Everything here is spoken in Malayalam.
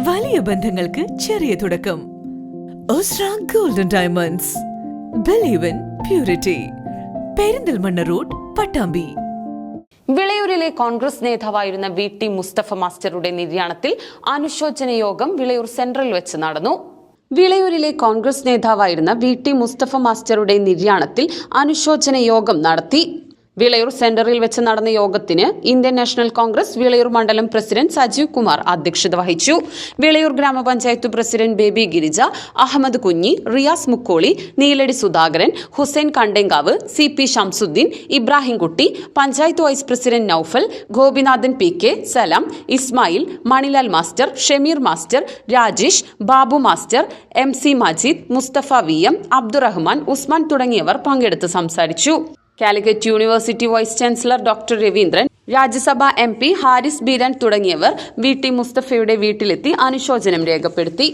വലിയ ബന്ധങ്ങൾക്ക് ചെറിയ തുടക്കം. Osra golden diamonds. Believe in purity. Perinthalmanna road, Pattambi. വിളയൂരിലെ കോൺഗ്രസ് നേതാവായിരുന്ന VT മുസ്തഫ മാസ്റ്ററുടെ നിര്യാണത്തിൽ അനുശോചന യോഗം വിളയൂർ സെൻട്രൽ വെച്ച് നടന്നു. വിളയൂരിലെ കോൺഗ്രസ് നേതാവായിരുന്ന VT മുസ്തഫ മാസ്റ്ററുടെ നിര്യാണത്തിൽ അനുശോചന യോഗം നടത്തി. വിളയൂർ സെന്ററിൽ വെച്ച് നടന്ന യോഗത്തിന് ഇന്ത്യൻ നാഷണൽ കോൺഗ്രസ് വിളയൂർ മണ്ഡലം പ്രസിഡന്റ് സജീവ് കുമാർ അധ്യക്ഷത വഹിച്ചു. വിളയൂർ ഗ്രാമപഞ്ചായത്ത് president baby Girija, Ahammed Kunhi, Riyas Mukkoli, Neeladi Sudhakaran, Hussain Kandenkavu, CP Shamsuddin, Ibrahimkutty, panchayat vice president Noufal, Gopinathan PK, Salam, Ismail, Manilal master, Shameer master, Rajesh, Babu master, MC Majeed, Musthafa VM, Abdurahman, Usman തുടങ്ങിയവർ പങ്കെടുത്ത് സംസാരിച്ചു. Calicut university vice chancellor doctor Raveendran, Rajya Sabha MP Haris Beeran തുടങ്ങിയവർ VT മുസ്തഫയുടെ വീട്ടിലെത്തി അനുശോചനം രേഖപ്പെടുത്തി.